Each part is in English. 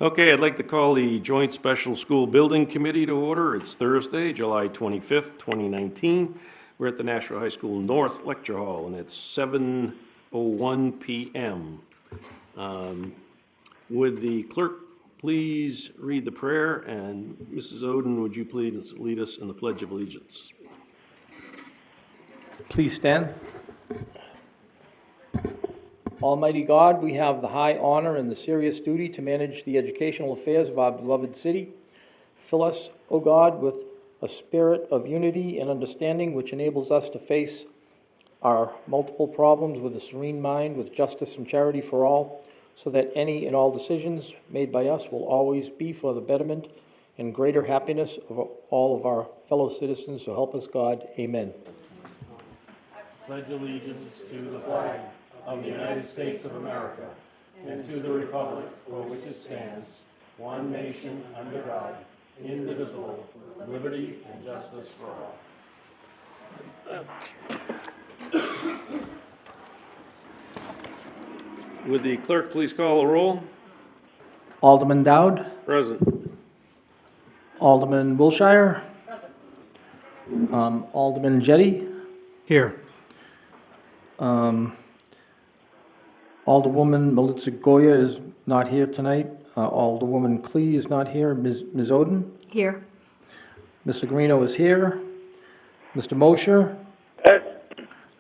Okay, I'd like to call the Joint Special School Building Committee to order. It's Thursday, July 25th, 2019. We're at the Nashua High School North Lecture Hall, and it's 7:01 p.m. Would the clerk please read the prayer, and Mrs. Oden, would you please lead us in the Pledge of Allegiance? Please stand. Almighty God, we have the high honor and the serious duty to manage the educational affairs of our beloved city. Fill us, O God, with a spirit of unity and understanding which enables us to face our multiple problems with a serene mind, with justice and charity for all, so that any and all decisions made by us will always be for the betterment and greater happiness of all of our fellow citizens. So help us, God. Amen. Pledge allegiance to the flag of the United States of America and to the republic for which it stands, one nation under God, indivisible, with liberty and justice for all. Would the clerk please call the roll? Alderman Dowd. Present. Alderman Wilshire. Alderman Jetty. Here. Alderwoman Melissa Goya is not here tonight. Alderwoman Klee is not here. Ms. Oden? Here. Mr. Guarino is here. Mr. Mosher?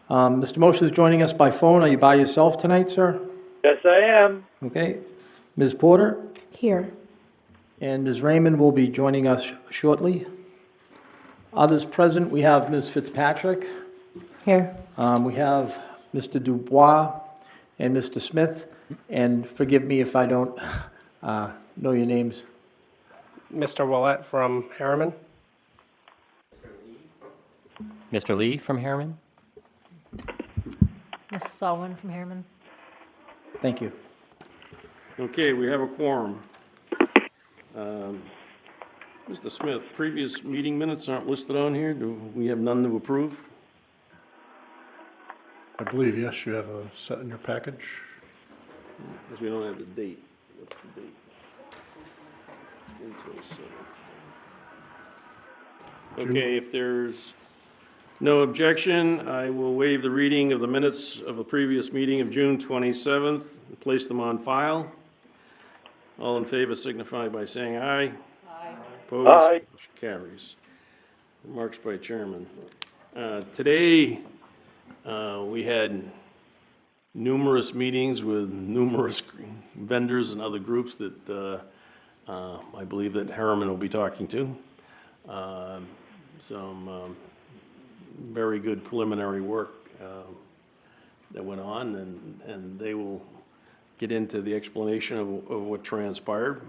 Mr. Mosher is joining us by phone. Are you by yourself tonight, sir? Yes, I am. Okay. Ms. Porter? Here. And Ms. Raymond will be joining us shortly. Others present, we have Ms. Fitzpatrick. Here. We have Mr. Dubois and Mr. Smith, and forgive me if I don't know your names. Mr. Willett from Harriman. Mr. Lee from Harriman. Mrs. Solomon from Harriman. Thank you. Okay, we have a quorum. Mr. Smith, previous meeting minutes aren't listed on here. Do we have none to approve? I believe, yes, you have a set in your package. Because we don't have the date. What's the date? June 27th. Okay, if there's no objection, I will waive the reading of the minutes of a previous meeting of June 27th and place them on file. All in favor signify by saying aye. Aye. Opposed? Aye. Motion carries. Remarks by chairman. Today, we had numerous meetings with numerous vendors and other groups that I believe that Harriman will be talking to. Some very good preliminary work that went on, and they will get into the explanation of what transpired.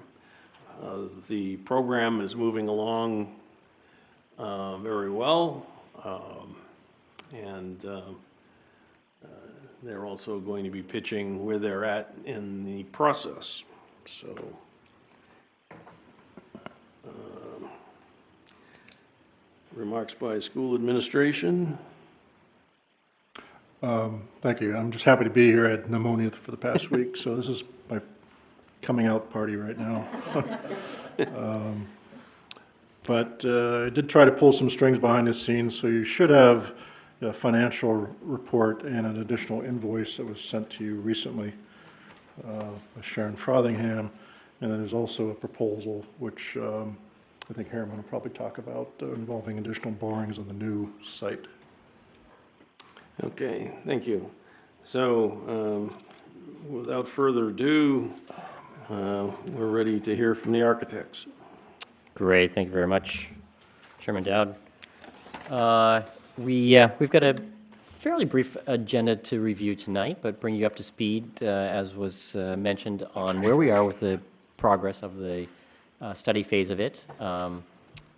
The program is moving along very well. And they're also going to be pitching where they're at in the process. So, remarks by school administration. Thank you. I'm just happy to be here. I had pneumonia for the past week, so this is my coming out party right now. But I did try to pull some strings behind the scenes, so you should have a financial report and an additional invoice that was sent to you recently by Sharon Frothingham. And then there's also a proposal, which I think Harriman will probably talk about, involving additional borings on the new site. Okay, thank you. So, without further ado, we're ready to hear from the architects. Great, thank you very much, Chairman Dowd. We've got a fairly brief agenda to review tonight, but bring you up to speed, as was mentioned, on where we are with the progress of the study phase of it. So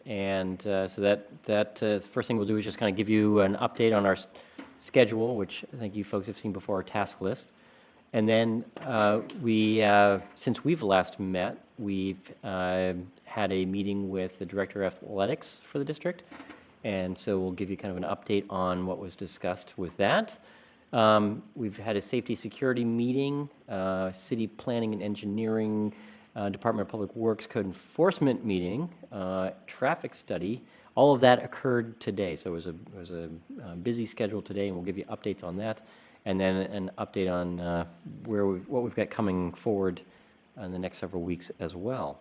that first thing we'll do is just kind of give you an update on our schedule, which I think you folks have seen before, our task list. And then since we've last met, we've had a meeting with the Director of Athletics for the district. And so we'll give you kind of an update on what was discussed with that. We've had a safety security meeting, city planning and engineering Department of Public Works Code Enforcement meeting, traffic study. All of that occurred today, so it was a busy schedule today, and we'll give you updates on that, and then an update on what we've got coming forward in the next several weeks as well.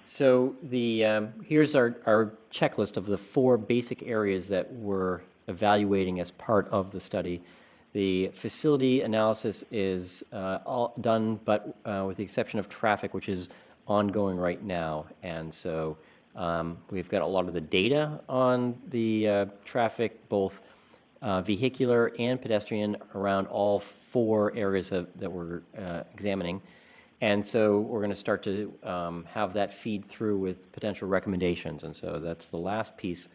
So here's our checklist of the 4 basic areas that we're evaluating as part of the study. The facility analysis is all done, but with the exception of traffic, which is ongoing right now. And so we've got a lot of the data on the traffic, both vehicular and pedestrian, around all 4 areas that we're examining. And so we're going to start to have that feed through with potential recommendations. And so that's the last piece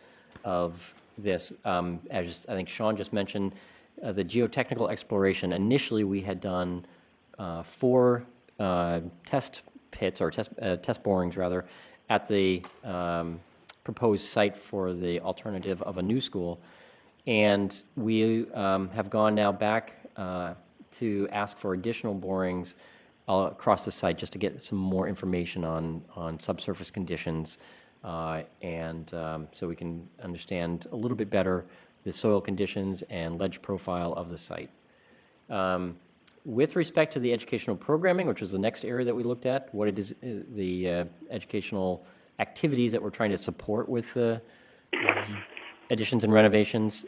of this. As I think Sean just mentioned, the geotechnical exploration. Initially, we had done 4 test pits, or test borings rather, at the proposed site for the alternative of a new school. And we have gone now back to ask for additional borings across the site, just to get some more information on subsurface conditions, and so we can understand a little bit better the soil conditions and ledge profile of the site. With respect to the educational programming, which was the next area that we looked at, what it is, the educational activities that we're trying to support with the additions and renovations,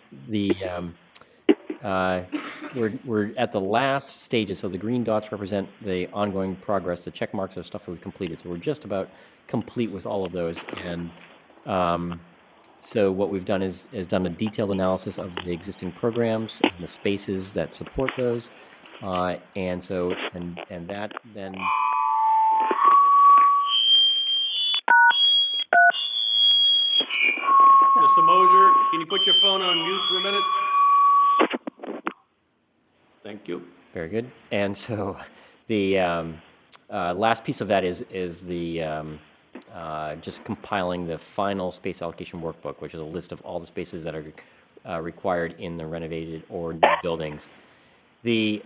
we're at the last stages, so the green dots represent the ongoing progress. The check marks are stuff that we've completed, so we're just about complete with all of those. And so what we've done is done a detailed analysis of the existing programs and the spaces that support those, and that then. Mr. Mosier, can you put your phone on mute for a minute? Thank you. Very good. And so the last piece of that is the just compiling the final space allocation workbook, which is a list of all the spaces that are required in the renovated or new buildings. The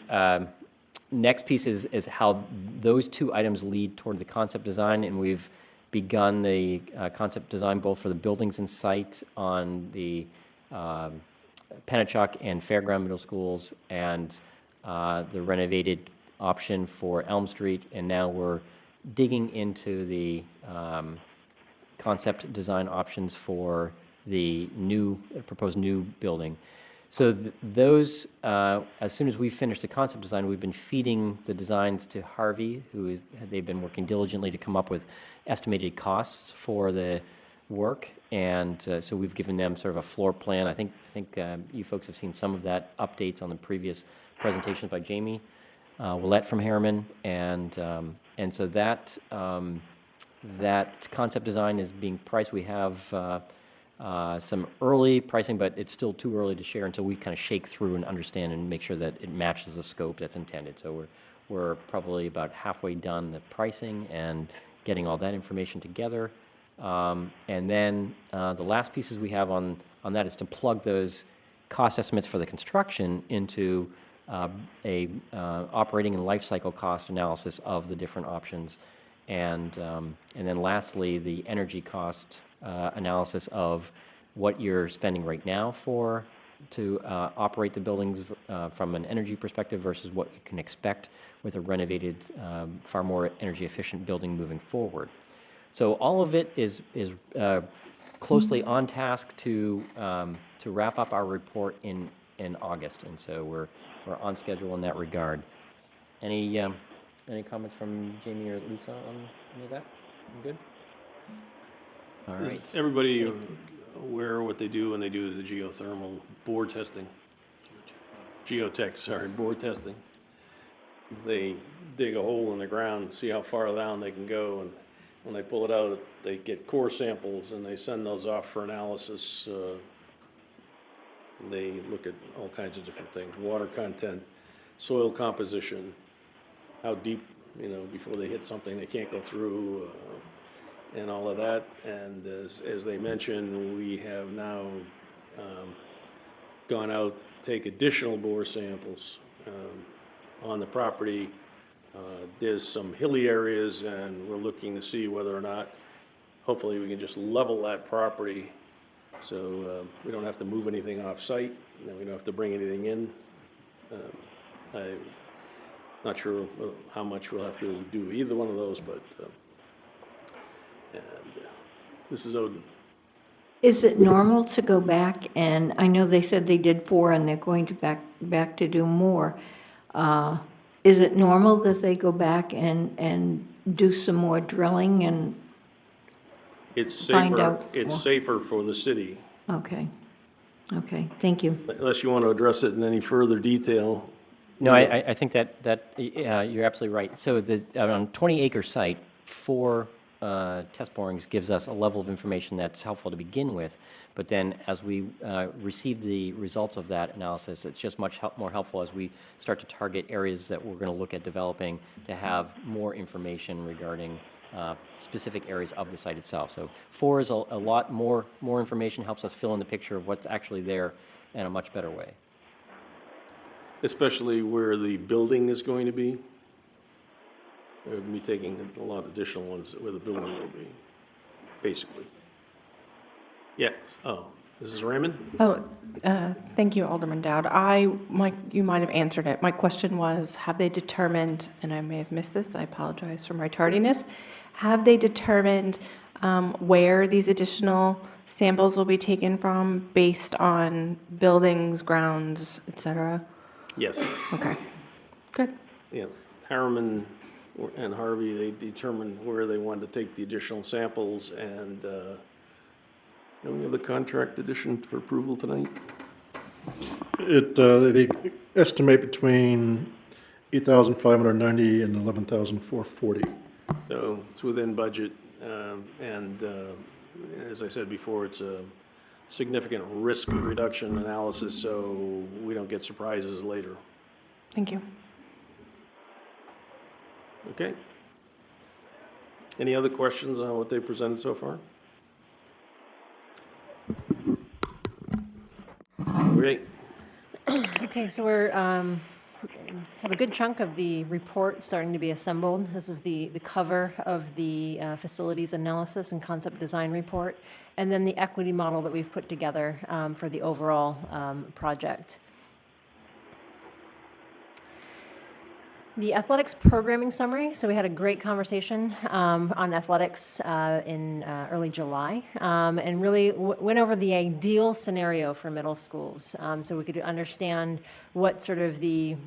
next piece is how those 2 items lead toward the concept design, and we've begun the concept design both for the buildings and site on the Pennachuck and Fairground Middle Schools, and the renovated option for Elm Street, and now we're digging into the concept design options for the proposed new building. So those, as soon as we finish the concept design, we've been feeding the designs to Harvey, who they've been working diligently to come up with estimated costs for the work, and so we've given them sort of a floor plan. I think you folks have seen some of that updates on the previous presentations by Jamie Willett from Harriman, and so that concept design is being priced. We have some early pricing, but it's still too early to share until we kind of shake through and understand and make sure that it matches the scope that's intended. So we're probably about halfway done the pricing and getting all that information together. And then the last pieces we have on that is to plug those cost estimates for the construction into a operating and life cycle cost analysis of the different options. And then lastly, the energy cost analysis of what you're spending right now to operate the buildings from an energy perspective versus what you can expect with a renovated, far more energy efficient building moving forward. So all of it is closely on task to wrap up our report in August, and so we're on schedule in that regard. Any comments from Jamie or Lisa on any of that? Good? All right. Is everybody aware of what they do when they do the geothermal bore testing? Bore testing. They dig a hole in the ground, see how far down they can go, and when they pull it out, they get core samples and they send those off for analysis. They look at all kinds of different things: water content, soil composition, how deep, before they hit something they can't go through, and all of that. And as they mentioned, we have now gone out, take additional bore samples on the property There's some hilly areas, and we're looking to see whether or not, hopefully, we can just level that property so we don't have to move anything off-site, and we don't have to bring anything in. I'm not sure how much we'll have to do either one of those, but, Mrs. Oden. Is it normal to go back, and I know they said they did 4 and they're going to back to do more. Is it normal that they go back and do some more drilling and, It's Find safer, out more. it's safer for the city, okay, thank you. unless you want to address it in any further detail. No, I think that you're absolutely right. So on a 20-acre site, 4 test borings gives us a level of information that's helpful to begin with, but then as we receive the results of that analysis, it's just much more helpful as we start to target areas that we're going to look at developing to have more information regarding specific areas of the site itself. So 4 is a lot more information, helps us fill in the picture of what's actually there in a much better way. Especially where the building is going to be. We'll be taking a lot of additional ones where the building will be, basically. Yes, Mrs. Raymond? Oh, thank you, Alderman Dowd. You might have answered it. My question was, have they determined, and I may have missed this, I apologize for my tardiness, have they determined where these additional samples will be taken from based on buildings, grounds, et cetera? Yes, Okay, good. yes. Harriman and Harvey, they determined where they wanted to take the additional samples, and do we have the contract addition for approval tonight? They estimate between 8,590 and 11,440. So it's within budget, and as I said before, it's a significant risk reduction analysis, so we don't get surprises later. Thank you. Okay. Any other questions on what they presented so far? Great. Okay, so we're, have a good chunk of the report starting to be assembled. This is the cover of the facilities analysis and concept design report, and then the equity model that we've put together for the overall project. The athletics programming summary. So we had a great conversation on athletics in early July, and really went over the ideal scenario for middle schools, so we could understand what sort of the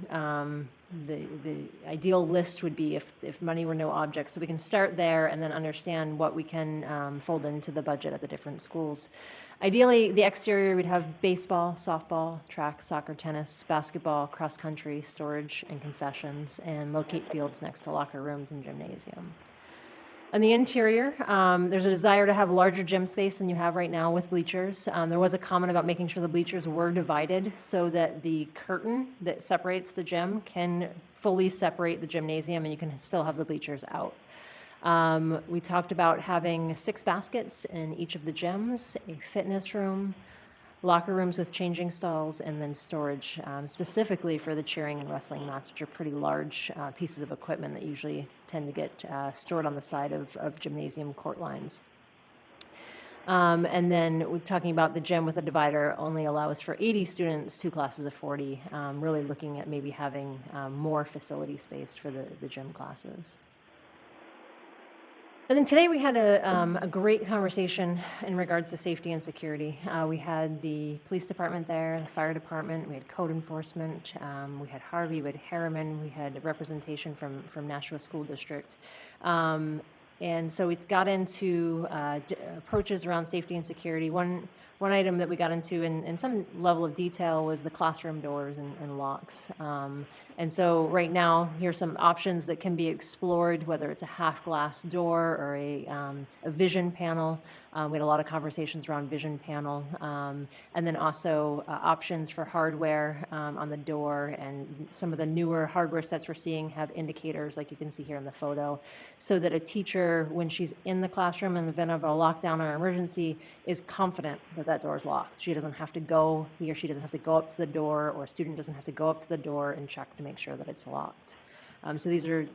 ideal list would be if money were no object. So we can start there and then understand what we can fold into the budget at the different schools. Ideally, the exterior would have baseball, softball, track, soccer, tennis, basketball, cross country, storage, and concessions, and locate fields next to locker rooms and gymnasium. On the interior, there's a desire to have larger gym space than you have right now with bleachers. There was a comment about making sure the bleachers were divided so that the curtain that separates the gym can fully separate the gymnasium and you can still have the bleachers out. We talked about having 6 baskets in each of the gyms, a fitness room, locker rooms with changing stalls, and then storage, specifically for the cheering and wrestling mats, which are pretty large pieces of equipment that usually tend to get stored on the side of gymnasium court lines. And then we're talking about the gym with a divider only allows for 80 students, 2 classes of 40, really looking at maybe having more facility space for the gym classes. And then today we had a great conversation in regards to safety and security. We had the police department there, the fire department, we had code enforcement, we had Harvey, we had Harriman, we had representation from Nashua School District. And so we got into approaches around safety and security. One item that we got into in some level of detail was the classroom doors and locks. And so right now, here's some options that can be explored, whether it's a half glass door or a vision panel. We had a lot of conversations around vision panel. And then also options for hardware on the door, and some of the newer hardware sets we're seeing have indicators like you can see here in the photo, so that a teacher, when she's in the classroom in the event of a lockdown or emergency, is confident that that door is locked. She doesn't have to go, he or she doesn't have to go up to the door, or a student doesn't have to go up to the door and check to make sure that it's locked. So these are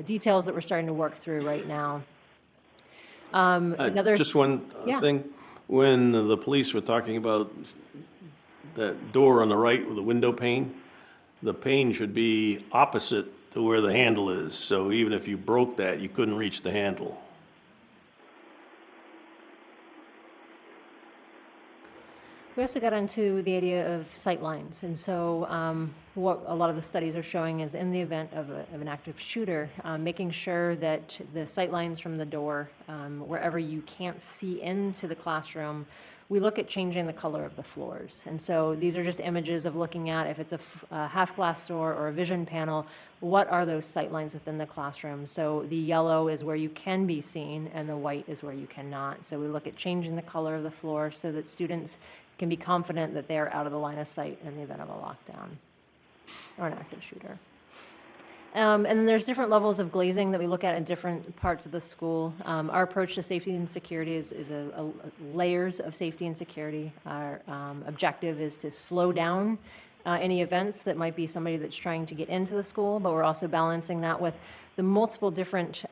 details that we're starting to work through right now. Another, Just one Yeah. thing, when the police were talking about that door on the right with the window pane, the pane should be opposite to where the handle is, so even if you broke that, you couldn't reach the handle. we also got into the idea of sight lines. And so what a lot of the studies are showing is in the event of an active shooter, making sure that the sight lines from the door, wherever you can't see into the classroom, we look at changing the color of the floors. And so these are just images of looking at if it's a half glass door or a vision panel, what are those sight lines within the classroom? So the yellow is where you can be seen and the white is where you cannot. So we look at changing the color of the floor so that students can be confident that they're out of the line of sight in the event of a lockdown or an active shooter. And then there's different levels of glazing that we look at in different parts of the school. Our approach to safety and security is layers of safety and security. Our objective is to slow down any events that might be somebody that's trying to get into the school, but we're also balancing that with the multiple different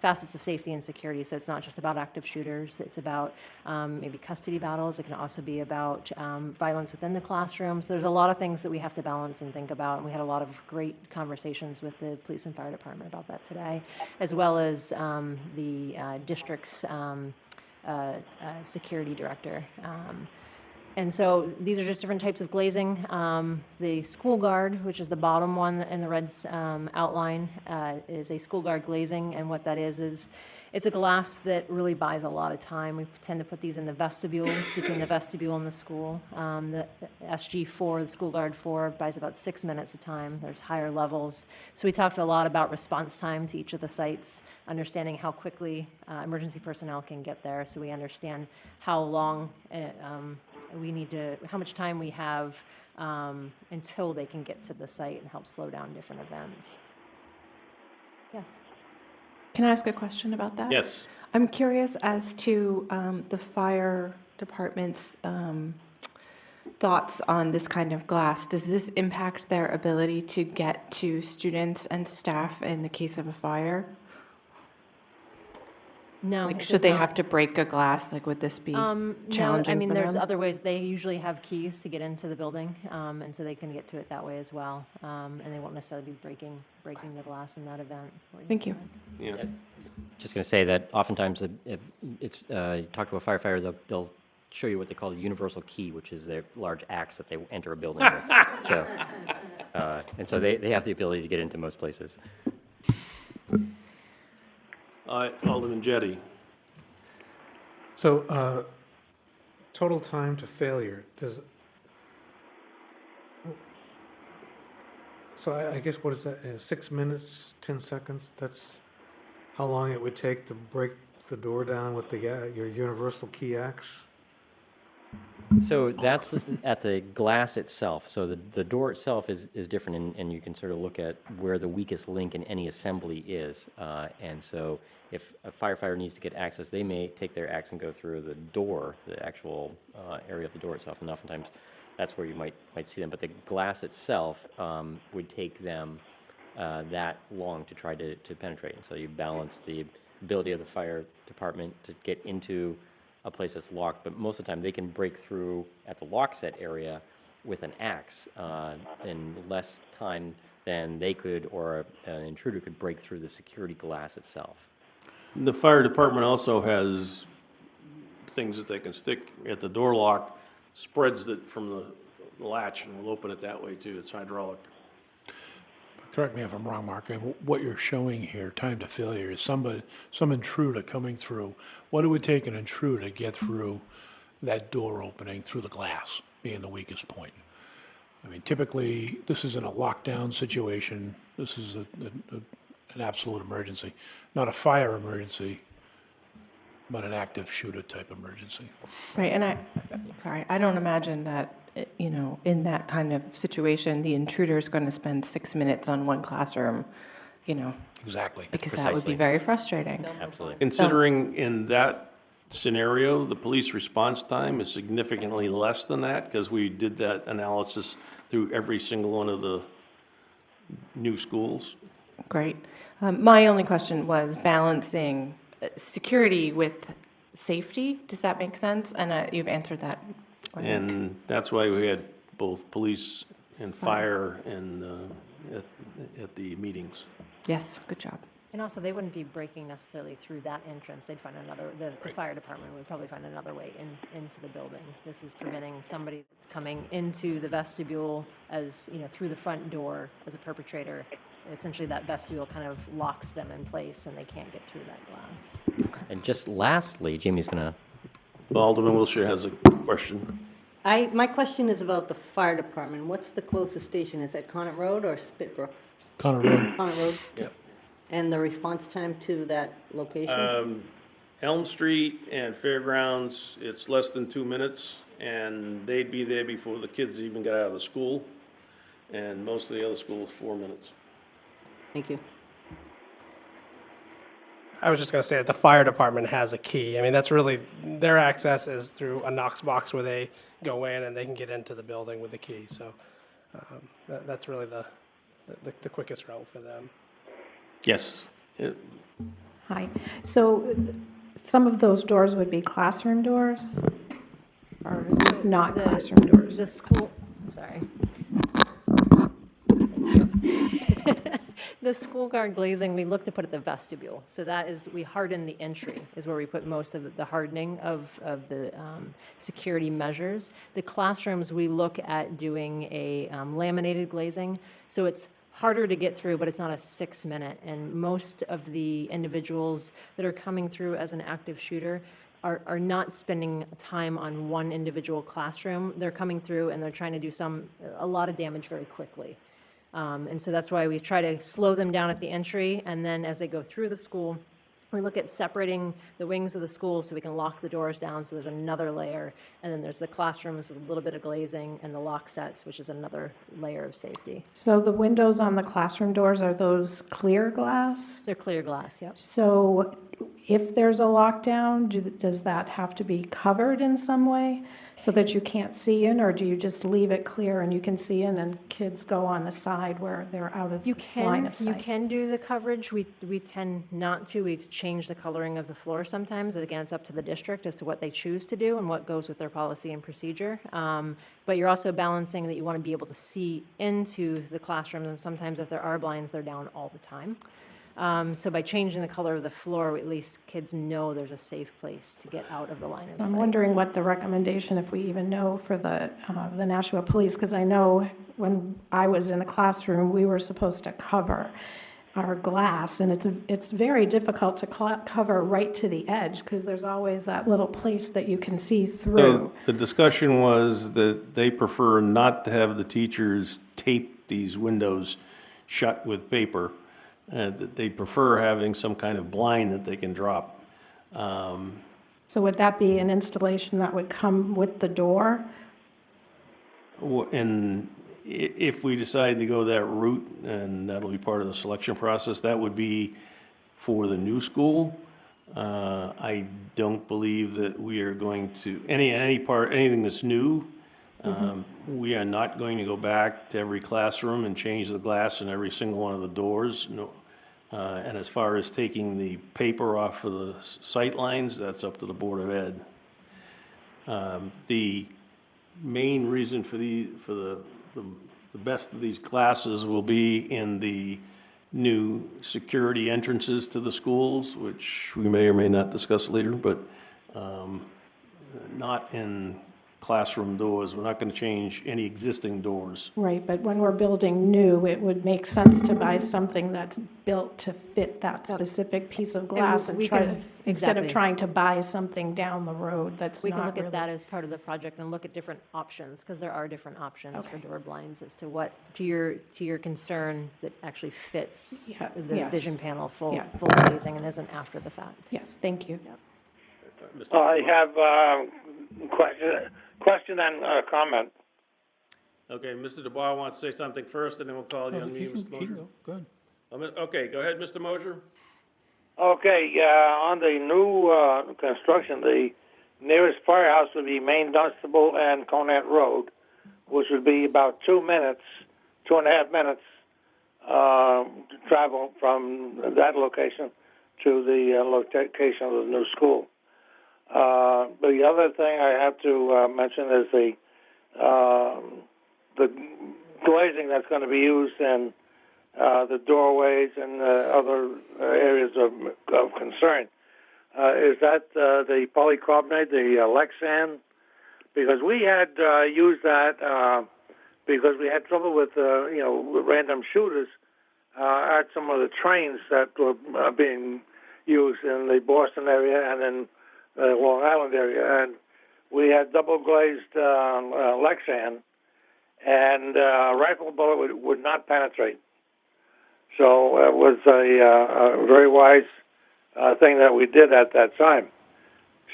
facets of safety and security. So it's not just about active shooters, it's about maybe custody battles. It can also be about violence within the classroom. So there's a lot of things that we have to balance and think about. And we had a lot of great conversations with the police and fire department about that today, as well as the district's security director. And so these are just different types of glazing. The school guard, which is the bottom one in the red outline, is a school guard glazing. And what that is it's a glass that really buys a lot of time. We tend to put these in the vestibules, between the vestibule and the school. The SG4, the school guard 4, buys about 6 minutes of time. There's higher levels. So we talked a lot about response time to each of the sites, understanding how quickly emergency personnel can get there. So we understand how long how much time we have until they can get to the site and help slow down different events. Yes. Can I ask a question about that? Yes. I'm curious as to the fire department's thoughts on this kind of glass. Does this impact their ability to get to students and staff in the case of a fire? No. Like, it should does they not. have to break a glass? Like, would this be No, challenging I mean, for there's them? other ways. They usually have keys to get into the building, and so they can get to it that way as well. And they won't necessarily be breaking the glass in that event. What Thank you. said. Yeah. Just going to say that oftentimes if it's, you talk to a firefighter, they'll show you what they call the universal key, which is their large axe that they enter a building with. So, and so they have the ability to get into most places. Alderman Jettie. So, total time to failure, so I guess what is that, 6 minutes, 10 seconds? That's how long it would take to break the door down with your universal key axe? So that's at the glass itself. So the door itself is different, and you can sort of look at where the weakest link in any assembly is. And so if a firefighter needs to get access, they may take their axe and go through the door, the actual area of the door itself, and oftentimes that's where you might see them. But the glass itself would take them that long to try to penetrate. And so you balance the ability of the fire department to get into a place that's locked, but most of the time they can break through at the lock set area with an axe in less time than they could, or an intruder could break through the security glass itself. The fire department also has things that they can stick at the door lock, spreads it from the latch, and will open it that way too. It's hydraulic. Correct me if I'm wrong, Mark, and what you're showing here, time to failure, is some intruder coming through. What it would take an intruder to get through that door opening through the glass, being the weakest point. I mean, typically, this isn't a lockdown situation. This is an absolute emergency, not a fire emergency, but an active shooter type emergency. Right, and I don't imagine that, in that kind of situation, the intruder is going to spend 6 minutes on one classroom, Exactly. because that would be Precisely. very frustrating. Absolutely. Considering in that scenario, the police response time is significantly less than that, because we did that analysis through every single one of the new schools. Great. My only question was balancing security with safety. Does that make sense? And you've answered that. I think. And that's why we had both police and fire and, at the meetings. Yes, good job. And also, they wouldn't be breaking necessarily through that entrance. They'd find another, the fire department would probably find another way into the building. This is preventing somebody that's coming into the vestibule as, through the front door as a perpetrator. Essentially, that vestibule kind of locks them in place and they can't get through that glass. And just lastly, Jamie's going to Alderman Wilshire has a question. My question is about the fire department. What's the closest station? Is that Conant Road or Spitbrook? Connor Road. Conant Road? Yep. And the response time to that location? Elm Street and Fairgrounds, it's less than 2 minutes, and they'd be there before the kids even got out of the school. And most of the other schools, 4 minutes. Thank you. I was just going to say that the fire department has a key. I mean, that's really, their access is through a Knox box where they go in and they can get into the building with the key. So that's really the quickest route for them. Yes. Hi. So some of those doors would be classroom doors? Or is it not classroom doors? The school, sorry. The school guard glazing, we look to put at the vestibule. So that is, we harden the entry, is where we put most of the hardening of the security measures. The classrooms, we look at doing a laminated glazing. So it's harder to get through, but it's not a 6-minute. And most of the individuals that are coming through as an active shooter are not spending time on one individual classroom. They're coming through and they're trying to do a lot of damage very quickly. And so that's why we try to slow them down at the entry, and then as they go through the school, we look at separating the wings of the school so we can lock the doors down, so there's another layer, and then there's the classrooms with a little bit of glazing and the lock sets, which is another layer of safety. So the windows on the classroom doors, are those clear glass? They're clear glass, yep. So if there's a lockdown, does that have to be covered in some way so that you can't see in, or do you just leave it clear and you can see in and kids go on the side where they're out of line of sight? You can do the coverage. We tend not to. We change the coloring of the floor sometimes. Again, it's up to the district as to what they choose to do and what goes with their policy and procedure. But you're also balancing that you want to be able to see into the classrooms, and sometimes if there are blinds, they're down all the time. So by changing the color of the floor, at least kids know there's a safe place to get out of the line of sight. I'm wondering what the recommendation, if we even know, for the Nashua Police, because I know when I was in a classroom, we were supposed to cover our glass, and it's very difficult to cover right to the edge because there's always that little place that you can see through. So the discussion was that they prefer not to have the teachers tape these windows shut with paper. That they prefer having some kind of blind that they can drop. So would that be an installation that would come with the door? And if we decide to go that route, and that'll be part of the selection process, that would be for the new school. I don't believe that we are going to, anything that's new, we are not going to go back to every classroom and change the glass in every single one of the doors. No. And as far as taking the paper off of the sight lines, that's up to the Board of Ed. The main reason for the best of these classes will be in the new security entrances to the schools, which we may or may not discuss later, but not in classroom doors. We're not going to change any existing doors. Right, but when we're building new, it would make sense to buy something that's built to fit that specific piece of glass instead of trying to buy something down the road that's not We can look really. at that as part of the project and look at different options, because there are different options for door blinds as to what, to your concern, that actually fits the Yes. vision panel full Yeah. glazing and isn't after the fact. Yes, thank you. I have a question and a comment. Okay, Mr. DeBoer wants to say something first, and then we'll call you on you, Mr. Mosher. Go ahead. Okay, go ahead, Mr. Mosher. Okay, on the new construction, the nearest firehouse would be Main Dunstable and Conant Road, which would be about 2 minutes, 2.5 minutes travel from that location to the location of the new school. The other thing I have to mention is the glazing that's going to be used in the doorways and other areas of concern. Is that the polycarbonate, the Lexan? Because we had used that because we had trouble with with random shooters at some of the trains that were being used in the Boston area and in the Long Island area, and we had double glazed Lexan, and rifle bullet would not penetrate. So it was a very wise thing that we did at that time.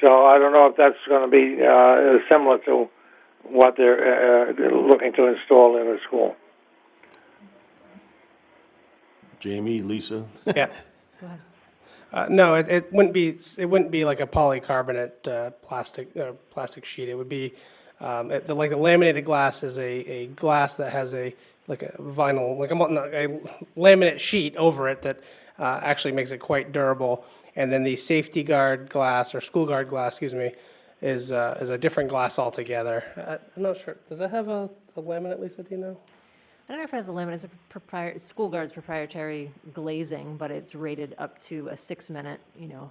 So I don't know if that's going to be similar to what they're looking to install in the school. Jamie, Lisa? Yeah. Go ahead. No, it wouldn't be. It wouldn't be like a polycarbonate plastic sheet. It would be like the laminated glass is a glass that has a vinyl, like a laminate sheet over it that actually makes it quite durable. And then the safety guard glass or school guard glass, excuse me, is a different glass altogether. I'm not sure. Does it have a laminate, Lisa? Do you know? I don't know if it has a limit. It's school guard's proprietary glazing, but it's rated up to a 6-minute.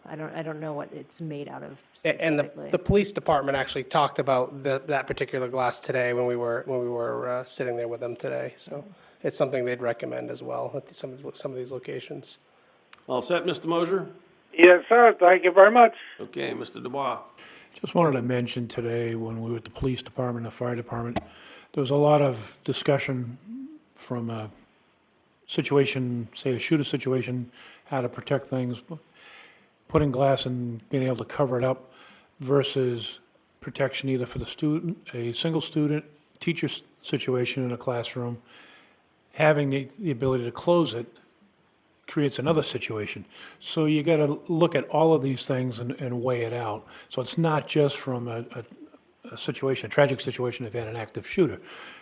I don't know what it's made out of specifically. And the police department actually talked about that particular glass today when we were sitting there with them today. So it's something they'd recommend as well at some of these locations. All set, Mr. Mosier? Yes, sir. Thank you very much. Okay, Mr. Dubois? Just wanted to mention today, when we were at the police department, the fire department, there was a lot of discussion from a situation, say a shooter situation, how to protect things, putting glass and being able to cover it up versus protection either for the student, a single student, teacher situation in a classroom, having the ability to close it creates another situation. So you got to look at all of these things and weigh it out. So it's not just from a situation, a tragic situation if you had an active shooter.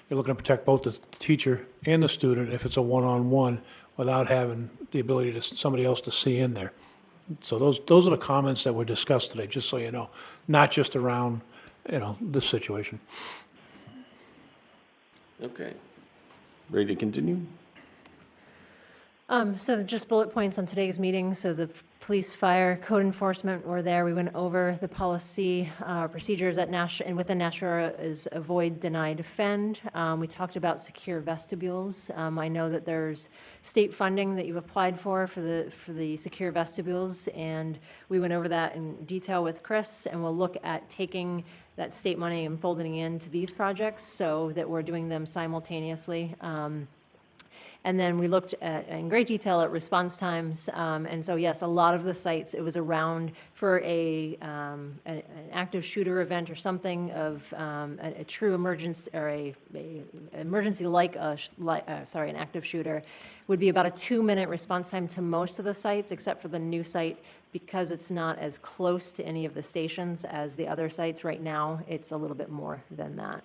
You're looking to protect both the teacher and the student if it's a one-on-one without having the ability to somebody else to see in there. So those are the comments that were discussed today, just so you know, not just around, this situation. Okay. Ready to continue? So just bullet points on today's meeting. So the police, fire, code enforcement were there. We went over the policy procedures at Nashua, and within Nashua is avoid, deny, defend. We talked about secure vestibules. I know that there's state funding that you've applied for the secure vestibules, and we went over that in detail with Chris, and we'll look at taking that state money and folding it into these projects so that we're doing them simultaneously. And then we looked at, in great detail, at response times. And so, yes, a lot of the sites, it was around for an active shooter event or something of a true emergency or a emergency like an active shooter would be about a 2-minute response time to most of the sites, except for the new site, because it's not as close to any of the stations as the other sites right now. It's a little bit more than that.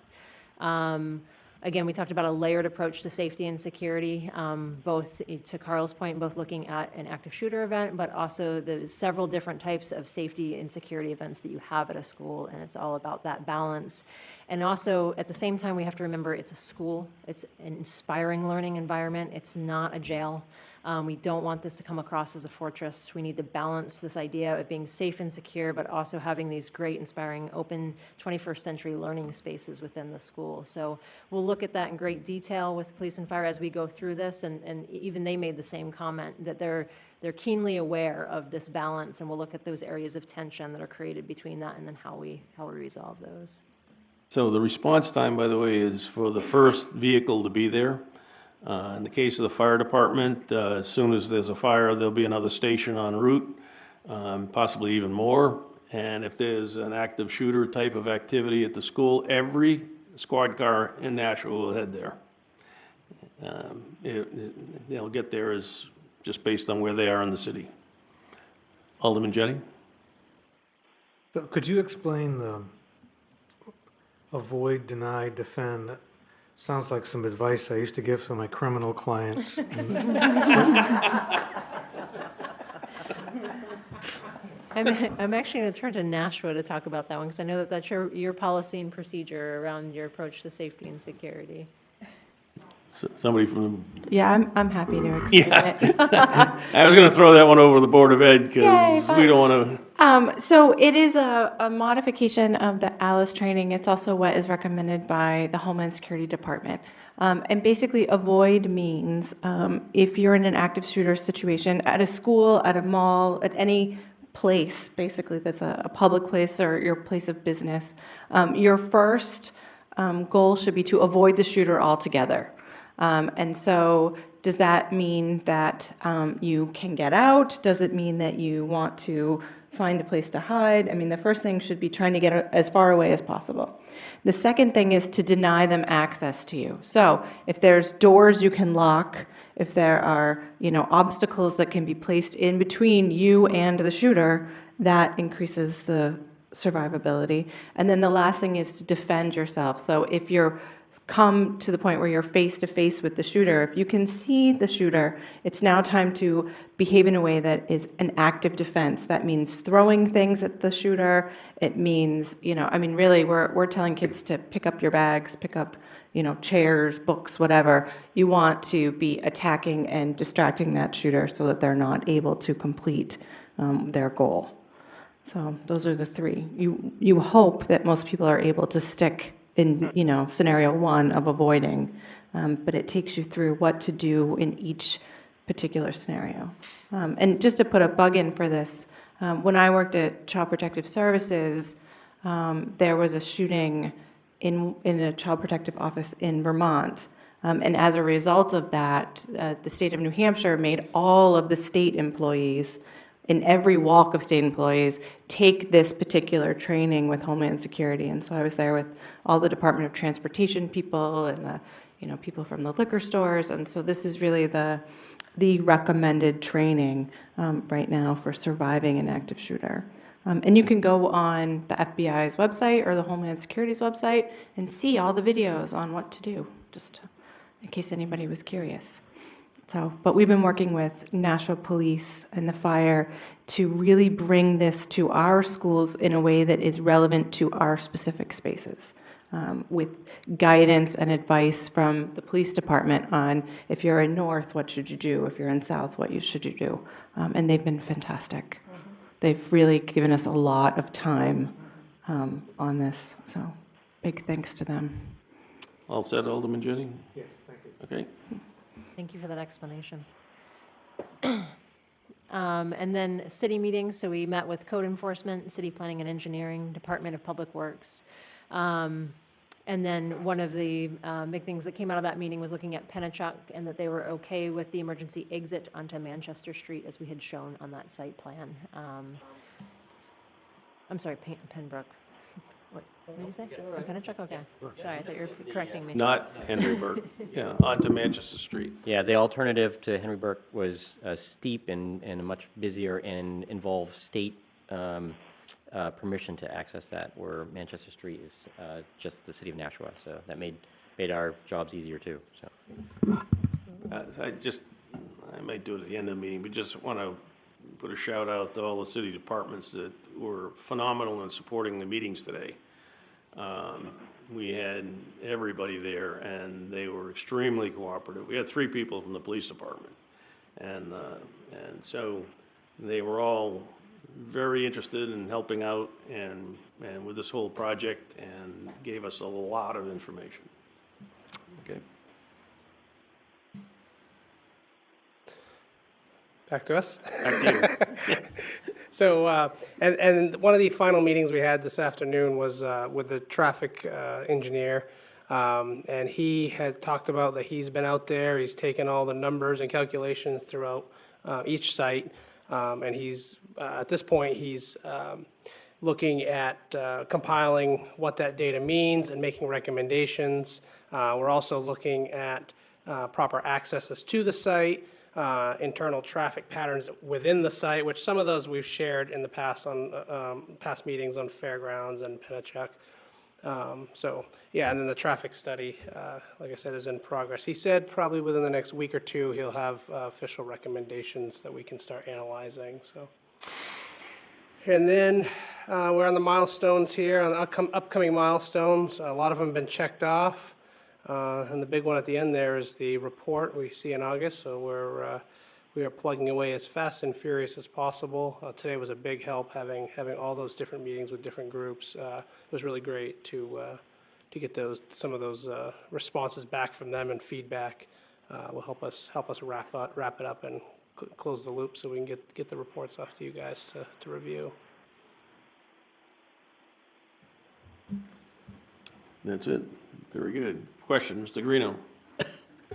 Again, we talked about a layered approach to safety and security, both, to Carl's point, both looking at an active shooter event, but also the several different types of safety and security events that you have at a school, and it's all about that balance. And also, at the same time, we have to remember it's a school. It's an inspiring learning environment. It's not a jail. We don't want this to come across as a fortress. We need to balance this idea of being safe and secure, but also having these great, inspiring, open 21st century learning spaces within the school. So we'll look at that in great detail with police and fire as we go through this, and even they made the same comment that they're keenly aware of this balance, and we'll look at those areas of tension that are created between that and then how we resolve those. So the response time, by the way, is for the first vehicle to be there. In the case of the fire department, as soon as there's a fire, there'll be another station en route, possibly even more. And if there's an active shooter type of activity at the school, every squad car in Nashua will head there. They'll get there as just based on where they are in the city. Alderman Jennings? So could you explain the avoid, deny, defend? Sounds like some advice I used to give to my criminal clients. I'm actually going to turn to Nashua to talk about that one, because I know that that's your policy and procedure around your approach to safety and security. Somebody from, Yeah, I'm happy to explain it. I was going to throw that one over the Board of Ed, Yay, because fun. we don't want to, So it is a modification of the ALICE training. It's also what is recommended by the Homeland Security Department. And basically, avoid means if you're in an active shooter situation at a school, at a mall, at any place, basically, that's a public place or your place of business, your first goal should be to avoid the shooter altogether. And so does that mean that you can get out? Does it mean that you want to find a place to hide? I mean, the first thing should be trying to get as far away as possible. The second thing is to deny them access to you. So if there's doors you can lock, if there are, obstacles that can be placed in between you and the shooter, that increases the survivability. And then the last thing is to defend yourself. So if you're come to the point where you're face to face with the shooter, if you can see the shooter, it's now time to behave in a way that is an active defense. That means throwing things at the shooter. It means, really, we're telling kids to pick up your bags, pick up, chairs, books, whatever. You want to be attacking and distracting that shooter so that they're not able to complete their goal. So those are the three. You hope that most people are able to stick in, scenario one of avoiding, but it takes you through what to do in each particular scenario. And just to put a bug in for this, when I worked at Child Protective Services, there was a shooting in a child protective office in Vermont. And as a result of that, the state of New Hampshire made all of the state employees in every walk of state employees take this particular training with Homeland Security. And so I was there with all the Department of Transportation people and the people from the liquor stores. And so this is really the recommended training right now for surviving an active shooter. And you can go on the FBI's website or the Homeland Security's website and see all the videos on what to do, just in case anybody was curious. But we've been working with Nashua Police and the fire to really bring this to our schools in a way that is relevant to our specific spaces, with guidance and advice from the police department on if you're in North, what should you do? If you're in South, what should you do? And they've been fantastic. They've really given us a lot of time on this, so big thanks to them. all set, Alderman Jennings? Yes, thank you. Okay. Thank you for that explanation. And then city meetings, so we met with code enforcement, city planning and engineering, Department of Public Works. And then one of the big things that came out of that meeting was looking at Pennachuck and that they were okay with the emergency exit onto Manchester Street as we had shown on that site plan. I'm sorry, Pembroke. What did you say? Oh, Pennachuck? Okay. Sorry, I thought you were correcting me. Not Henry Burke, yeah, onto Manchester Street. Yeah, the alternative to Henry Burke was steep and much busier and involved state permission to access that, where Manchester Street is just the city of Nashua. So that made our jobs easier too. So I might do it at the end of the meeting, but just want to put a shout out to all the city departments that were phenomenal in supporting the meetings today. We had everybody there, and they were extremely cooperative. We had 3 people from the police department, and so they were all very interested in helping out and with this whole project, and gave us a lot of information. Okay. Back to us. Back to you. So, and one of the final meetings we had this afternoon was with the traffic engineer, and he had talked about that he's been out there, he's taken all the numbers and calculations throughout each site, and he's, at this point, he's looking at compiling what that data means and making recommendations. We're also looking at proper accesses to the site, internal traffic patterns within the site, which some of those we've shared in the past on past meetings on Fairgrounds and Pennachuck. So, yeah, and then the traffic study, like I said, is in progress. He said probably within the next week or two, he'll have official recommendations that we can start analyzing, so. And then we're on the milestones here, on the upcoming milestones. A lot of them have been checked off. And the big one at the end there is the report we see in August. So we are plugging away as fast and furious as possible. Today was a big help having all those different meetings with different groups. It was really great to get some of those responses back from them, and feedback will help us wrap it up and close the loop so we can get the reports off to you guys to review. That's it. Very good. Question, Mr. Greeno?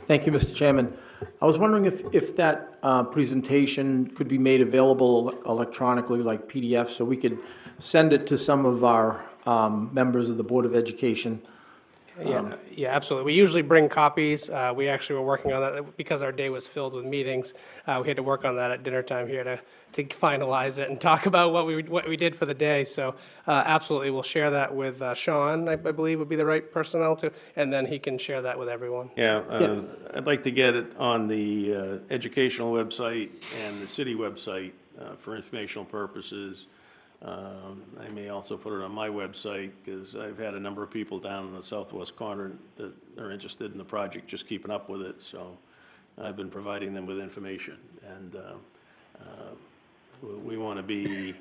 Thank you, Mr. Chairman. I was wondering if that presentation could be made available electronically, like PDF, so we could send it to some of our members of the Board of Education. Yeah, absolutely. We usually bring copies. We actually were working on that because our day was filled with meetings. We had to work on that at dinner time here to finalize it and talk about what we did for the day. So absolutely, we'll share that with Sean, I believe would be the right personnel to, and then he can share that with everyone. Yeah, I'd like to get it on the educational website and the city website for informational purposes. I may also put it on my website, because I've had a number of people down in the southwest corner that are interested in the project, just keeping up with it. So I've been providing them with information, and we want to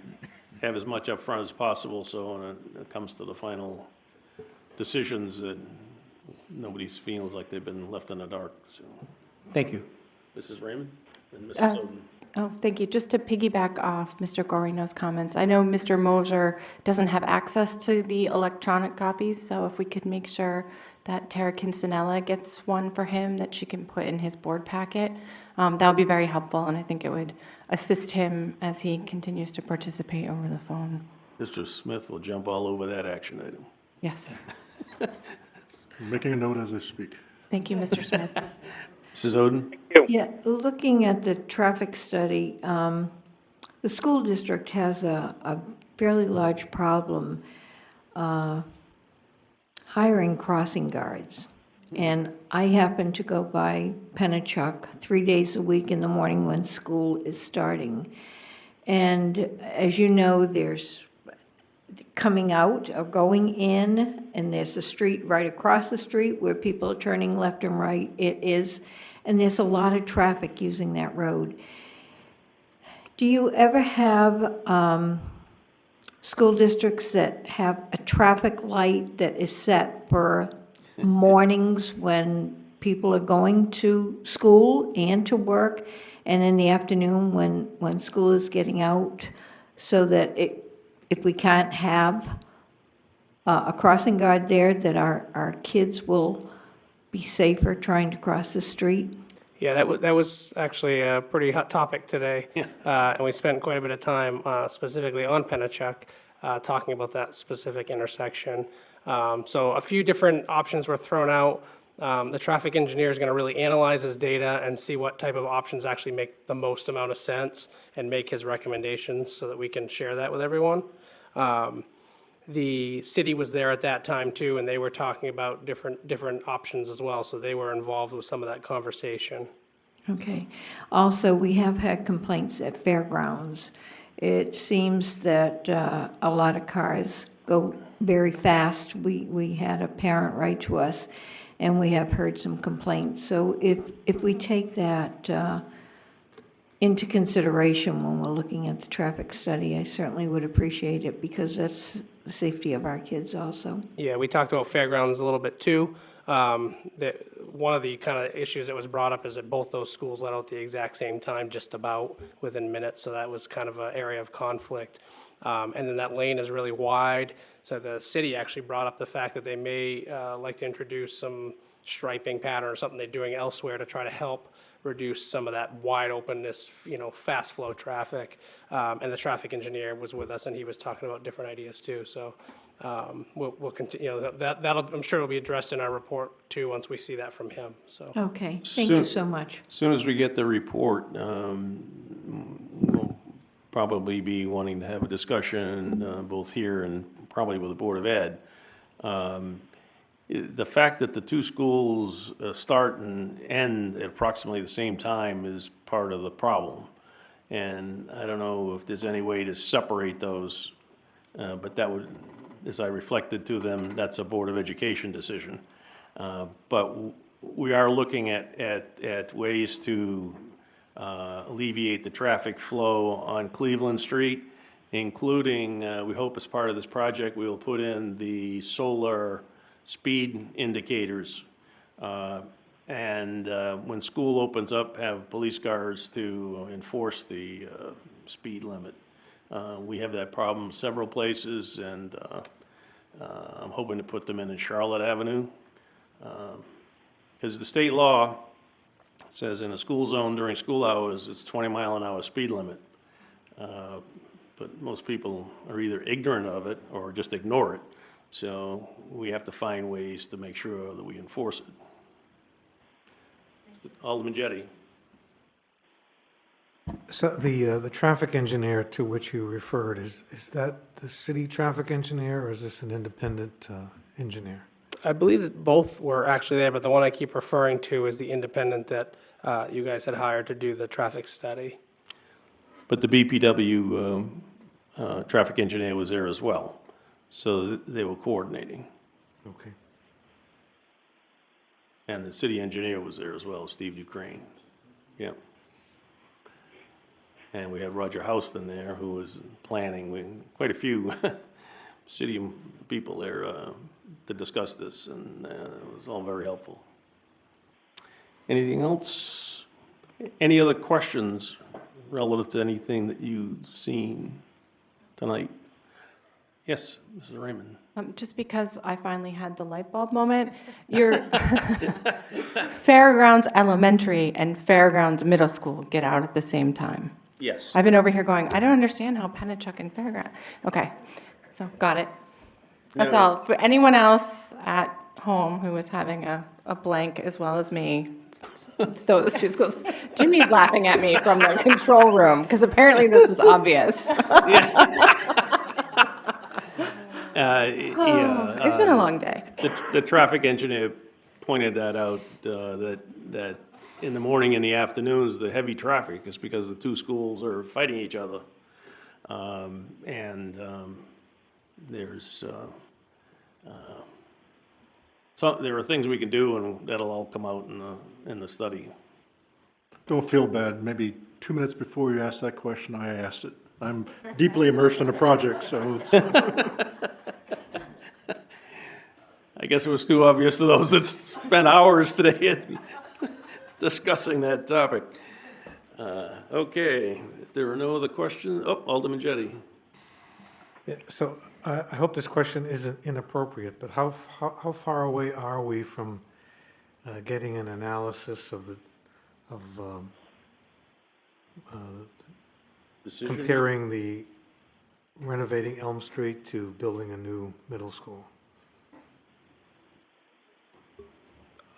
have as much upfront as possible, so when it comes to the final decisions, that nobody feels like they've been left in the dark. So, Thank you. Mrs. Raymond and Mrs. Oden. Oh, thank you. Just to piggyback off Mr. Gorino's comments, I know Mr. Mosier doesn't have access to the electronic copies, so if we could make sure that Tara Quincinella gets one for him that she can put in his board packet, that would be very helpful, and I think it would assist him as he continues to participate over the phone. Mr. Smith will jump all over that action item. Yes. I'm making a note as I speak. Thank you, Mr. Smith. Mrs. Oden? Yeah, looking at the traffic study, the school district has a fairly large problem hiring crossing guards. And I happen to go by Pennachuck 3 days a week in the morning when school is starting. And as you know, there's coming out or going in, and there's a street right across the street where people are turning left and right. And there's a lot of traffic using that road. Do you ever have school districts that have a traffic light that is set for mornings when people are going to school and to work, and in the afternoon when school is getting out, so that if we can't have a crossing guard there, that our kids will be safer trying to cross the street? Yeah, that was actually a pretty hot topic today. And we spent quite a bit of time specifically on Pennachuck talking about that specific intersection. So a few different options were thrown out. The traffic engineer is going to really analyze his data and see what type of options actually make the most amount of sense and make his recommendations so that we can share that with everyone. The city was there at that time too, and they were talking about different options as well, so they were involved with some of that conversation. Okay. Also, we have had complaints at fairgrounds. It seems that a lot of cars go very fast. We had a parent write to us, and we have heard some complaints. So if we take that into consideration when we're looking at the traffic study, I certainly would appreciate it, because that's the safety of our kids also. Yeah, we talked about fairgrounds a little bit too. One of the kind of issues that was brought up is that both those schools let out the exact same time, just about within minutes, so that was kind of an area of conflict. And then that lane is really wide, so the city actually brought up the fact that they may like to introduce some striping pattern or something they're doing elsewhere to try to help reduce some of that wide openness, fast flow traffic. And the traffic engineer was with us, and he was talking about different ideas too. So we'll continue. That'll, I'm sure, will be addressed in our report too once we see that from him. So. Okay, thank you so much. As soon as we get the report, we'll probably be wanting to have a discussion both here and probably with the Board of Ed The fact that the two schools start and end at approximately the same time is part of the problem. And I don't know if there's any way to separate those, but that would, as I reflected to them, that's a Board of Education decision. But we are looking at ways to alleviate the traffic flow on Cleveland Street, including, we hope as part of this project, we will put in the solar speed indicators. And when school opens up, have police cars to enforce the speed limit. We have that problem several places, and I'm hoping to put them in Charlotte Avenue. Because the state law says in a school zone during school hours, it's 20-mile-an-hour speed limit. But most people are either ignorant of it or just ignore it. So we have to find ways to make sure that we enforce it. Alderman Jettie. So the traffic engineer to which you referred, is that the city traffic engineer, or is this an independent engineer? I believe that both were actually there, but the one I keep referring to is the independent that you guys had hired to do the traffic study. But the BPW traffic engineer was there as well, so they were coordinating. Okay. And the city engineer was there as well, Steve Ducrain. Yep. And we had Roger Houston there, who was planning. We quite a few city people there to discuss this, and it was all very helpful. Anything else? Any other questions relative to anything that you've seen tonight? Yes, Mrs. Raymond. Just because I finally had the light bulb moment, your Fairgrounds Elementary and Fairgrounds Middle School get out at the same time. Yes. I've been over here going, I don't understand how Pennachuck and Fairground. Okay, so got it. That's No. all. For anyone else at home who is having a blank as well as me, it's those two schools. Jimmy's laughing at me from the control room because apparently this was obvious. It's been a long day. The traffic engineer pointed that out, that in the morning and the afternoons, the heavy traffic is because the two schools are fighting each other. There's, there are things we can do, and that'll all come out in the study. Don't feel bad. Maybe 2 minutes before you asked that question, I asked it. I'm deeply immersed in the project, so it's... I guess it was too obvious to those that spent hours today discussing that topic. Okay, if there are no other questions, Alderman Jettie. Yeah, so I hope this question isn't inappropriate, but how far away are we from getting an analysis of Decision? comparing the renovating Elm Street to building a new middle school?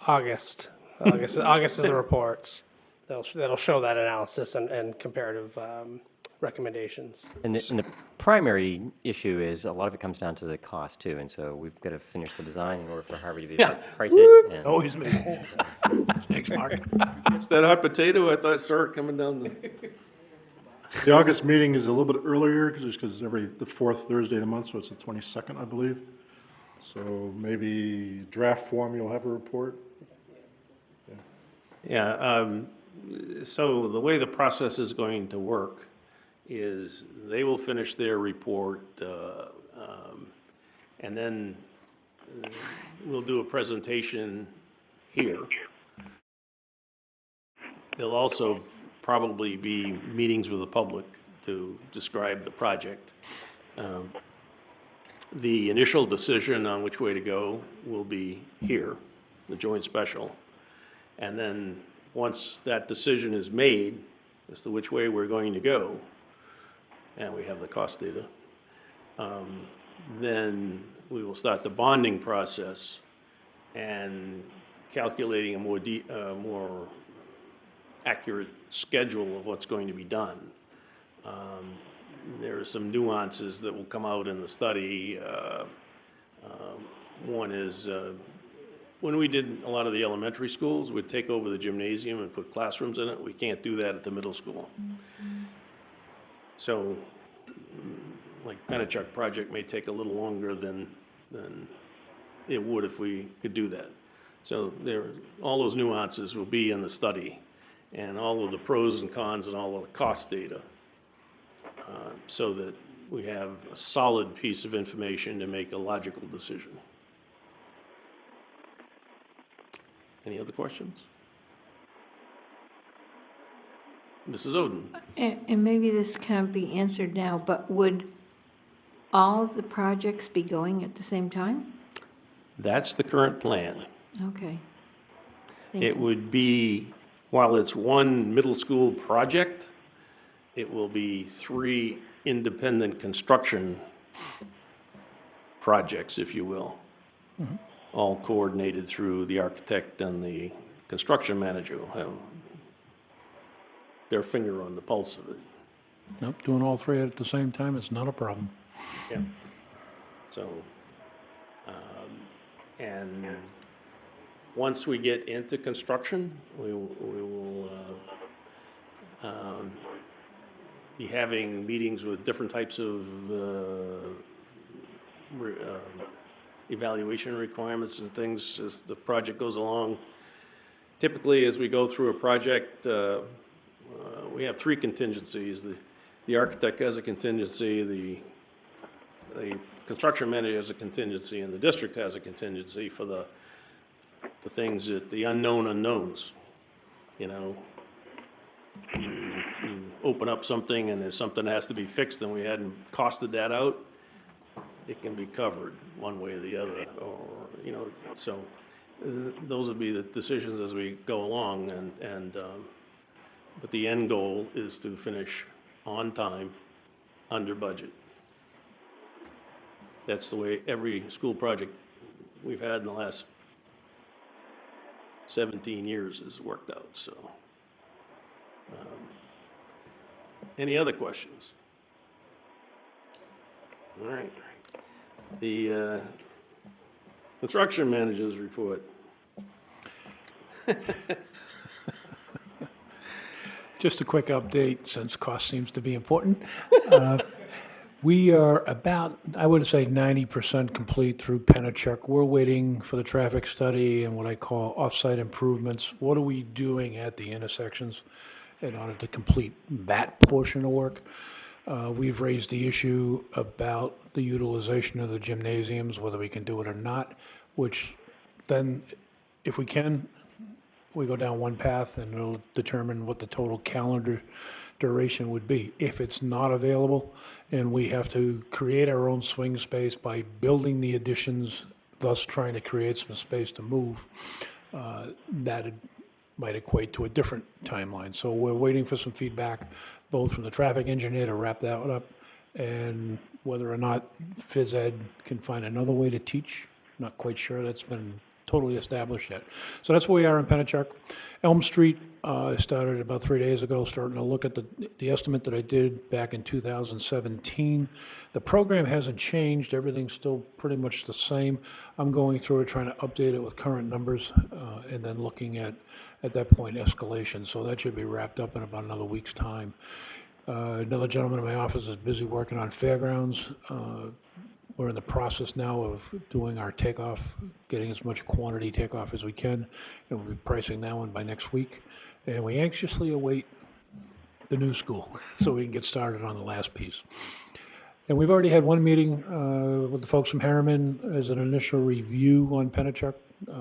August is the reports. That'll show that analysis and comparative recommendations. And the primary issue is a lot of it comes down to the cost too, and so we've got to finish the design in order for Harvey to be able to price it. And Always me. Thanks, Mark. That hot potato, I thought saw it coming down the... The August meeting is a little bit earlier, just because the fourth Thursday of the month, so it's the 22nd, I believe. So maybe draft form, you'll have a report? Yeah, so the way the process is going to work is they will finish their report, and then we'll do a presentation here. There'll also probably be meetings with the public to describe the project. The initial decision on which way to go will be here, the joint special. And then once that decision is made as to which way we're going to go, and we have the cost data, then we will start the bonding process and calculating a more accurate schedule of what's going to be done. There are some nuances that will come out in the study. One is, when we did a lot of the elementary schools, we'd take over the gymnasium and put classrooms in it. We can't do that at the middle school. So, like Penachuk project may take a little longer than it would if we could do that. So all those nuances will be in the study, and all of the pros and cons and all of the cost data, so that we have a solid piece of information to make a logical decision. Any other questions? Mrs. Oden? And maybe this can't be answered now, but would all of the projects be going at the same time? That's the current plan. Okay. Thank It you. would be, while it's one middle school project, it will be 3 independent construction projects, if you will, all coordinated through the architect and the construction manager will have their finger on the pulse of it. Nope, doing all three at the same time is not a problem. Yeah. So, and once we get into construction, we will be having meetings with different types of evaluation requirements and things as the project goes along. Typically, as we go through a project, we have 3 contingencies. The architect has a contingency, the construction manager has a contingency, and the district has a contingency for the things that, the unknown unknowns. You know, you open up something and there's something that has to be fixed and we hadn't costed that out, it can be covered one way or the other, or, you know, so those would be the decisions as we go along, but the end goal is to finish on time, under budget. That's the way every school project we've had in the last 17 years has worked out, so. Any other questions? All right. The construction manager's report. Just a quick update, since cost seems to be important. We are about, I would say, 90% complete through Penachuk. We're waiting for the traffic study and what I call off-site improvements. What are we doing at the intersections in order to complete that portion of work? We've raised the issue about the utilization of the gymnasiums, whether we can do it or not, which then, if we can, we go down one path and it'll determine what the total calendar duration would be. If it's not available and we have to create our own swing space by building the additions, thus trying to create some space to move, that might equate to a different timeline. So we're waiting for some feedback, both from the traffic engineer to wrap that up, and whether or not phys ed can find another way to teach. Not quite sure that's been totally established yet. So that's where we are in Penachuk. Elm Street, I started about 3 days ago, starting to look at the estimate that I did back in 2017. The program hasn't changed. Everything's still pretty much the same. I'm going through it, trying to update it with current numbers, and then looking at that point, escalation. So that should be wrapped up in about another week's time. Another gentleman in my office is busy working on fairgrounds. We're in the process now of doing our takeoff, getting as much quantity takeoff as we can, and we'll be pricing that one by next week. And we anxiously await the new school so we can get started on the last piece. And we've already had one meeting with the folks from Harriman as an initial review on Penachuk,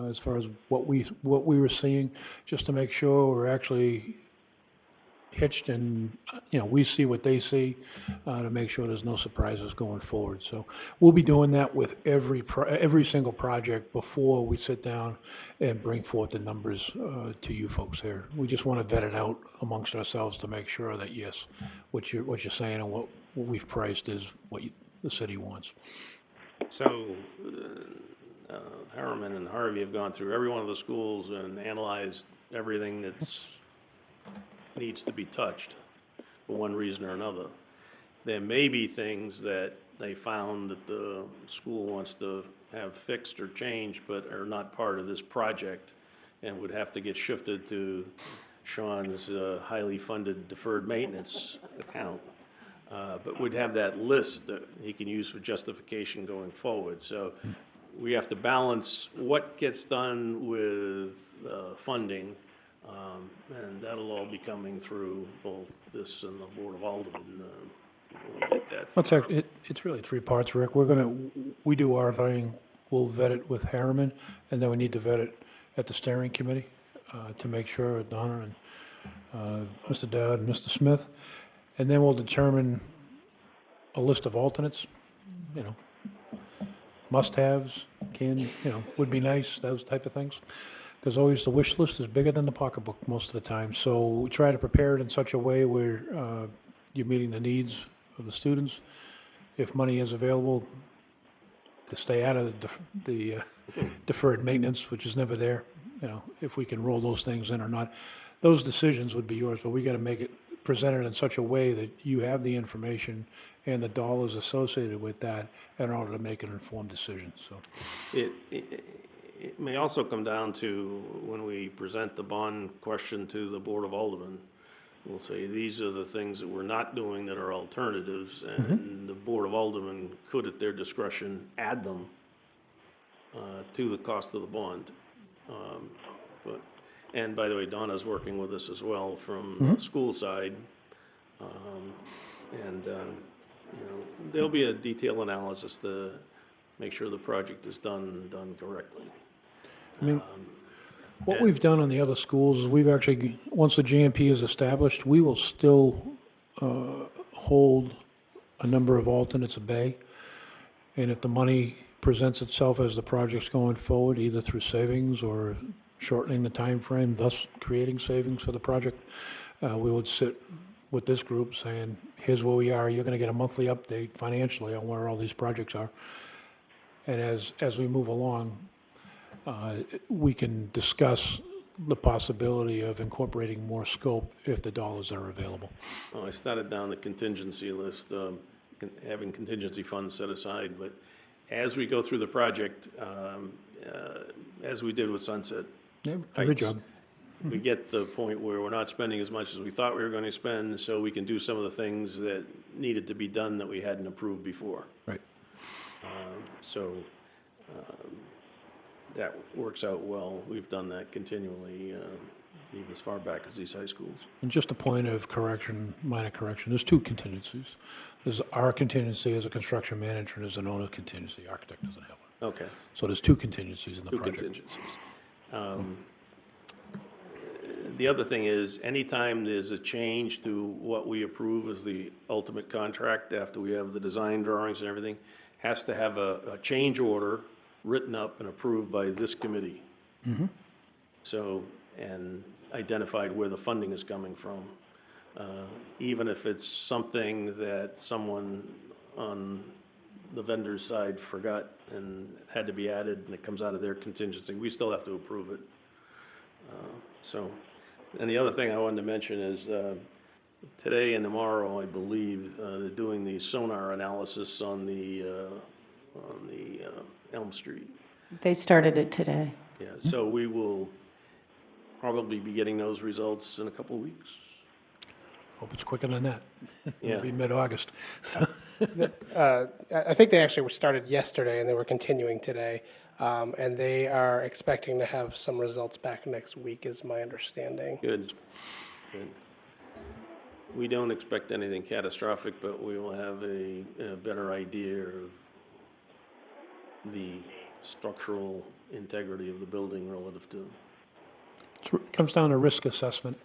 as far as what we were seeing, just to make sure we're actually hitched and, you know, we see what they see, to make sure there's no surprises going forward. So we'll be doing that with every single project before we sit down and bring forth the numbers to you folks here. We just want to vet it out amongst ourselves to make sure that, yes, what you're saying and what we've priced is what the city wants. So, Harriman and Harvey have gone through every one of the schools and analyzed everything that's needs to be touched for one reason or another. there may be things that they found that the school wants to have fixed or changed, but are not part of this project, and would have to get shifted to Sean's highly funded deferred maintenance account. But we'd have that list that he can use for justification going forward. So we have to balance what gets done with funding, and that'll all be coming through both this and the Board of Aldermen. We'll get that. Well, it's really three parts, Rick. We do our thing, we'll vet it with Harriman, and then we need to vet it at the steering committee to make sure, Donna and Mr. Dowd and Mr. Smith, and then we'll determine a list of alternates, must-haves, would be nice, those type of things. Because always the wish list is bigger than the pocketbook most of the time. So we try to prepare it in such a way where you're meeting the needs of the students. If money is available, to stay out of the deferred maintenance, which is never there, if we can roll those things in or not. Those decisions would be yours, but we got to make it presented in such a way that you have the information and the dollars associated with that in order to make an informed decision, so. It may also come down to when we present the bond question to the Board of Aldermen, we'll say, these are the things that we're not doing that are alternatives, and the Board of Aldermen could, at their discretion, add them to the cost of the bond. And by the way, Donna's working with us as well from the school side. There'll be a detailed analysis to make sure the project is done correctly. I mean, what we've done on the other schools is we've actually, once the GMP is established, we will still hold a number of alternates at bay. And if the money presents itself as the project's going forward, either through savings or shortening the time frame, thus creating savings for the project, we would sit with this group saying, here's where we are, you're going to get a monthly update financially on where all these projects are. And as we move along, we can discuss the possibility of incorporating more scope if the dollars are available. Well, I started down the contingency list, having contingency funds set aside, but as we go through the project, as we did with Sunset Yeah, Heights, good job. we get the point where we're not spending as much as we thought we were going to spend, so we can do some of the things that needed to be done that we hadn't approved before. Right. That works out well. We've done that continually, even as far back as these high schools. And just a point of correction, minor correction, there's two contingencies. There's our contingency as a construction manager, and there's an owner contingency. The architect doesn't have one. Okay. So there's two contingencies in the Two project. contingencies. The other thing is, anytime there's a change to what we approve as the ultimate contract, after we have the design drawings and everything, has to have a change order written up and approved by this committee. So, and identified where the funding is coming from. Even if it's something that someone on the vendor's side forgot and had to be added, and it comes out of their contingency, we still have to approve it. And the other thing I wanted to mention is, today and tomorrow, I believe, they're doing the sonar analysis on the Elm Street. They started it today. Yeah, so we will probably be getting those results in a couple of weeks. Hope it's quicker than that. Yeah. It'll be mid-August. I think they actually were started yesterday and they were continuing today. And they are expecting to have some results back next week, is my understanding. Good. We don't expect anything catastrophic, but we will have a better idea of the structural integrity of the building relative to. It comes down to risk assessment.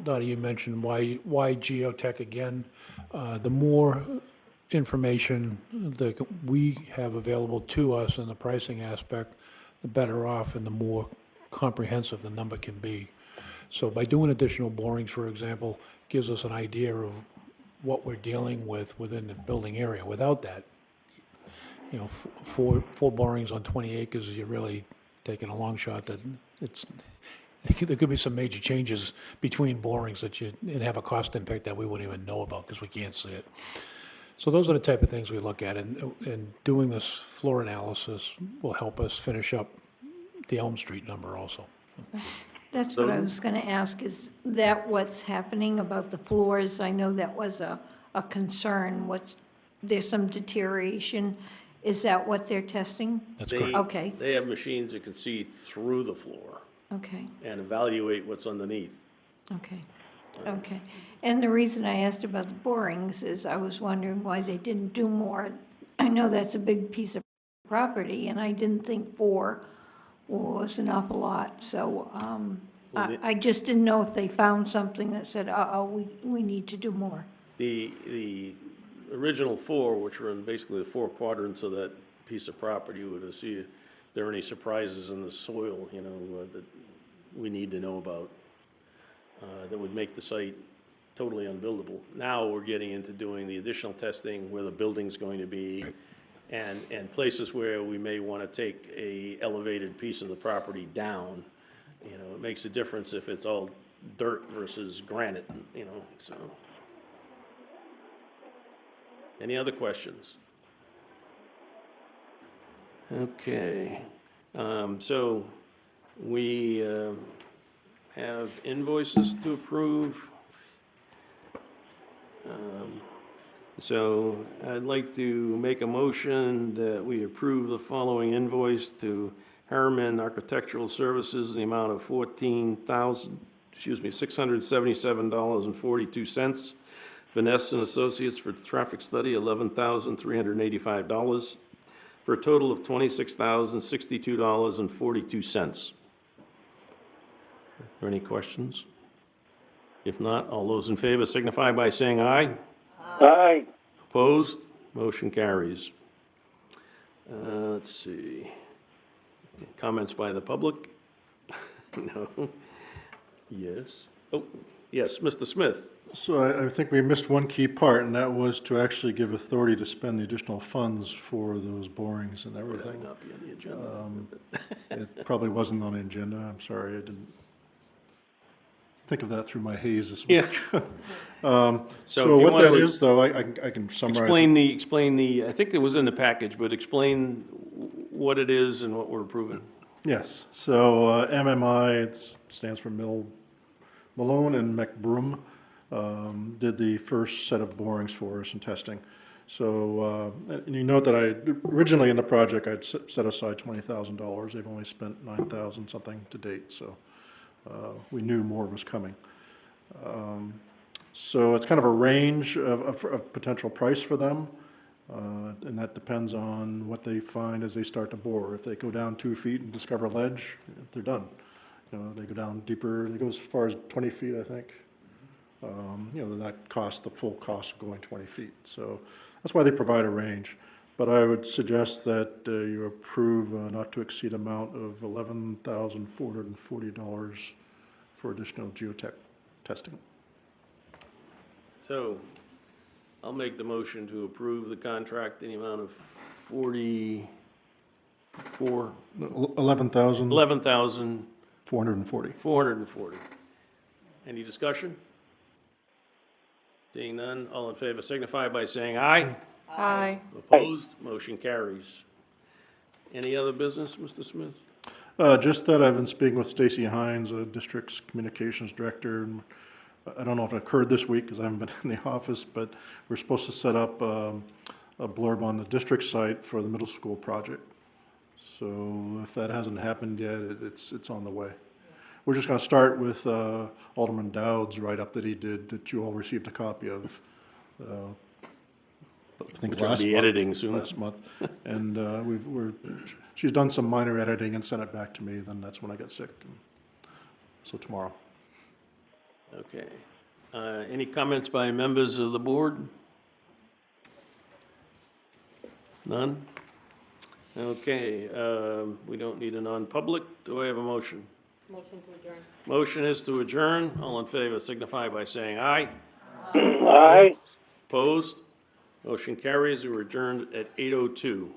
Dottie, you mentioned why geotech again. The more information that we have available to us in the pricing aspect, the better off and the more comprehensive the number can be. So by doing additional borings, for example, gives us an idea of what we're dealing with within the building area. Without that, four borings on 20 acres, you're really taking a long shot that there could be some major changes between borings that and have a cost impact that we wouldn't even know about because we can't see it. So those are the type of things we look at, and doing this floor analysis will help us finish up the Elm Street number also. That's what I was going to ask, is that what's happening about the floors? I know that was a concern. There's some deterioration. Is that what they're testing? That's correct. Okay. They have machines that can see through the floor Okay, and evaluate what's underneath. okay, okay. And the reason I asked about the borings is I was wondering why they didn't do more. I know that's a big piece of property, and I didn't think 4 was an awful lot. So I just didn't know if they found something that said, uh-oh, we need to do more. The original 4, which were in basically the 4 quadrants of that piece of property, would see if there are any surprises in the soil, that we need to know about, that would make the site totally unbuildable. Now we're getting into doing the additional testing where the building's going to be, and places where we may want to take a elevated piece of the property down. It makes a difference if it's all dirt versus granite, so. Any other questions? Okay, so we have invoices to approve. So I'd like to make a motion that we approve the following invoice to Harriman Architectural Services in the amount of $677.42. Vanessa and Associates for traffic study, $11,385, for a total of $26,062.42. Are there any questions? If not, all those in favor signify by saying aye. Aye. Opposed? Motion carries. Let's see. Comments by the public? No. Yes. Oh, yes, Mr. Smith. So I think we missed one key part, and that was to actually give authority to spend the additional funds for those borings and That would everything. not be on the agenda. It probably wasn't on the agenda, I'm sorry, I didn't think of that through my haze this week. So So if you what wanted that to is, though, I can summarize it. Explain the, I think it was in the package, but explain what it is and what we're approving. Yes, so MMI, it stands for Malone and McBroom, did the first set of borings for us and testing. So, and you note that originally in the project, I'd set aside $20,000. They've only spent $9,000 something to date, so we knew more was coming. So it's kind of a range of potential price for them, and that depends on what they find as they start to bore. If they go down 2 feet and discover ledge, they're done. They go down deeper, they go as far as 20 feet, I think. That costs the full cost of going 20 feet. So that's why they provide a range. But I would suggest that you approve a not to exceed amount of $11,440 for additional geotech testing. So I'll make the motion to approve the contract in the amount of $11,440. $11,440. Any discussion? Seeing none, all in favor signify by saying aye. Aye. Opposed? Motion carries. Any other business, Mr. Smith? Just that I've been speaking with Stacy Hines, District's Communications Director, and I don't know if it occurred this week because I haven't been in the office, but we're supposed to set up a blurb on the district site for the middle school project. So if that hasn't happened yet, it's on the way. We're just going to start with Alderman Dowd's write-up that he did, that you all received a copy of. I think Which I'll be editing soon. last month. And she's done some minor editing and sent it back to me, then that's when I got sick. So tomorrow. Okay. Any comments by members of the board? None? Okay, we don't need a non-public. Do I have a motion? Motion to adjourn. Motion is to adjourn. All in favor signify by saying aye. Aye. Opposed? Motion carries. We're adjourned at 8:02.